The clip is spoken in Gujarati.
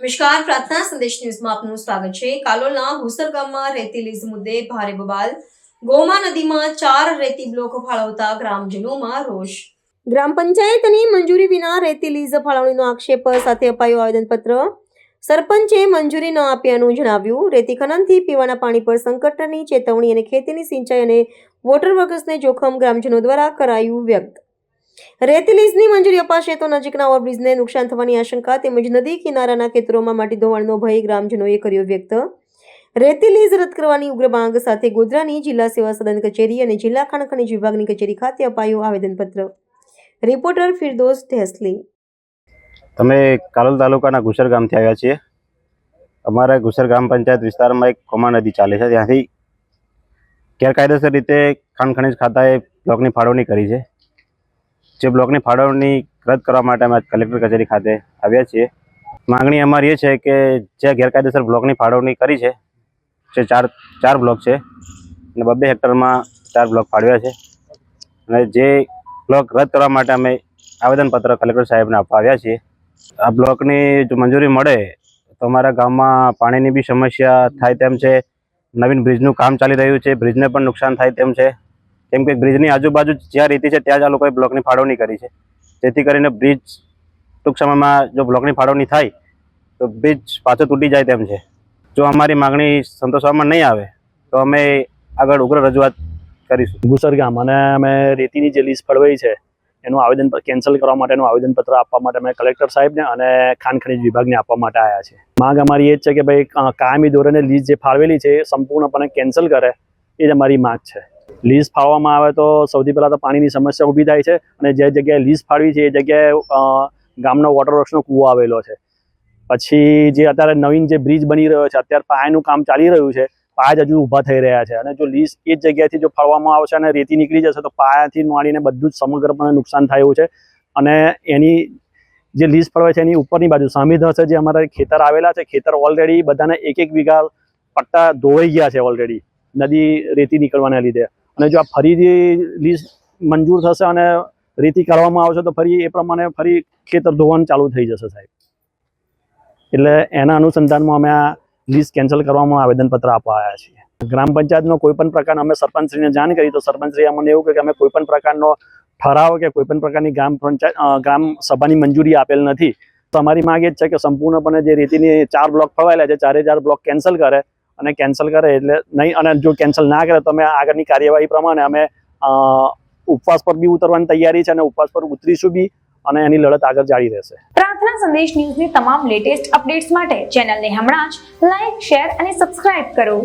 નમસ્કાર, પ્રાર્થના સંદેશ ન્યૂઝમાં આપનું સ્વાગત છે। કાલોલના ઘુસર ગામમાં રેતી લીઝ મુદ્દે ભારે બબાલ। ગોમા નદીમાં 4 રેતી બ્લોક ફાળવતા ગ્રામજનોમાં રોષ। ગ્રામ પંચાયતની મંજૂરી વિના રેતી લીઝ ફાળવણીનો આક્ષેપ સાથે અપાયું આવેદનપત્ર। સરપંચે મંજૂરી ન આપ્યાનું જણાવ્યું। રેતી ખનનથી પીવાના પાણી પર સંકટની ચેતવણી અને ખેતીની સિંચાઈ અને વોટર વર્કસને જોખમ ગ્રામજનો દ્વારા કરાયું વ્યક્ત। રેતી લીઝની મંજૂરી અપાશે તો નજીકના ઓવરબ્રિજને નુકસાન થવાની આશંકા તેમજ નદી કિનારાના ખેતરોમાં માટી ધોવાણનો ભય ગ્રામજનોએ કર્યો વ્યક્ત। રેતી લીઝ રદ કરવાની ઉગ્ર માંગ સાથે ગોધરાની જિલ્લા સેવા સદન કચેરી અને જિલ્લા ખાણ ખનીજ વિભાગની કચેરી ખાતે અપાયું આવેદનપત્ર। રિપોર્ટર ફિરદોસ ઢેસલી। તમે કાલોલ તાલુકાના ઘુસર ગામથી આવ્યા છીએ। અમારા ઘુસર ગ્રામ પંચાયત વિસ્તારમાં એક કોમા નદી ચાલે છે, ત્યાંથી ગેરકાયદેસર રીતે ખાણ ખનીજ ખાતાએ બ્લોકની ફાળવણી કરી છે। જે બ્લોકની ફાળવણી રદ કરવા માટે અમે કલેક્ટર કચેરી ખાતે આવ્યા છીએ। માંગણી અમારી એ છે કે જે ગેરકાયદેસર બ્લોકની ફાળવણી કરી છે, જે ચાર બ્લોક છે અને 2 હેક્ટરમાં 4 બ્લોક ફાળવ્યા છે, અને જે બ્લોક રદ કરવા માટે અમે આવેદનપત્ર કલેક્ટર સાહેબને આપવા આવ્યા છીએ। આ બ્લોકની જો મંજૂરી મળે તો અમારા ગામમાં પાણીની બી સમસ્યા થાય તેમ છે। નવીન બ્રિજનું કામ ચાલી રહ્યું છે, બ્રિજને પણ નુકસાન થાય તેમ છે, કેમ કે બ્રિજની આજુબાજુ જ્યાં રેતી છે ત્યાં જ આ લોકોએ બ્લોકની ફાળવણી કરી છે, જેથી કરીને બ્રિજ ટૂંક સમયમાં જો બ્લોકની ફાળવણી થાય તો બ્રિજ પાછો તૂટી જાય તેમ છે। જો અમારી માગણી સંતોષવામાં નહીં આવે તો અમે આગળ ઉગ્ર રજૂઆત કરીશું। ઘુસર ગામ અને અમે રેતીની જે લીઝ ફળવાઈ છે એનું આવેદન કેન્સલ કરવા માટેનું આવેદનપત્ર આપવા માટે અમે કલેક્ટર સાહેબને અને ખાણ ખનીજ વિભાગને આપવા માટે આવ્યા છે। માંગ અમારી એ જ છે કે ભાઈ કાયમી ધોરણે લીઝ જે ફાળવેલી છે એ સંપૂર્ણપણે કેન્સલ કરે, એ જ અમારી માંગ છે। લીઝ ફાળવામાં આવે તો સૌથી પહેલાં તો પાણીની સમસ્યા ઊભી થાય છે, અને જે જગ્યાએ લીઝ ફાળવી છે એ જગ્યાએ ગામનો વોટર વર્ક્સનો કૂવો આવેલો છે। પછી જે અત્યારે નવીન જે બ્રિજ બની રહ્યો છે, અત્યારે પાયાનું કામ ચાલી રહ્યું છે, પાયા જ હજુ ઊભા થઈ રહ્યા છે, અને જો લીઝ એ જ જગ્યાએથી જો ફાળવામાં આવશે અને રેતી નીકળી જશે તો પાયાથી માંડીને બધું જ સમગ્રપણે નુકસાન થાય એવું છે। અને એની જે લીઝ ફળવાય છે એની ઉપરની બાજુ સામી હશે જે અમારા ખેતર આવેલા છે, ખેતર ઓલરેડી બધાને 1 વીઘા પટ્ટા ધોવાઈ ગયા છે ઓલરેડી નદી રેતી નીકળવાના લીધે। અને જો આ ફરીથી લીઝ મંજૂર થશે અને રેતી કાઢવામાં આવશે તો ફરી એ પ્રમાણે ફરી ખેતર ધોવાનું ચાલુ થઈ જશે સાહેબ। એટલે એના અનુસંધાનમાં અમે આ લીઝ કેન્સલ કરવામાં આવેદનપત્ર આપવા આવ્યા છીએ। ગ્રામ પંચાયતનો કોઈ પણ પ્રકારનો અમે સરપંચશ્રીને જાણ કરી તો સરપંચશ્રીએ અમને એવું કહે કે અમે કોઈ પણ પ્રકારનો ઠરાવ કે કોઈ પણ પ્રકારની ગ્રામ સભાની મંજૂરી આપેલ નથી। તો અમારી માંગ એ જ છે કે સંપૂર્ણપણે જે રેતીની 4 બ્લોક ફળવાયેલા છે 4 બ્લોક કેન્સલ કરે, અને કેન્સલ કરે એટલે નહીં, અને જો કેન્સલ ના કરે તો અમે આગળની કાર્યવાહી પ્રમાણે અમે ઉપવાસ પર બી ઉતરવાની તૈયારી છે, અને ઉપવાસ પર ઉતરીશું બી, અને એની લડત આગળ જારી રહેશે। પ્રાર્થના સંદેશ ન્યૂઝની તમામ લેટેસ્ટ અપડેટ્સ માટે ચેનલને હમણાં જ લાઈક, શેર અને સબસ્ક્રાઇબ કરો।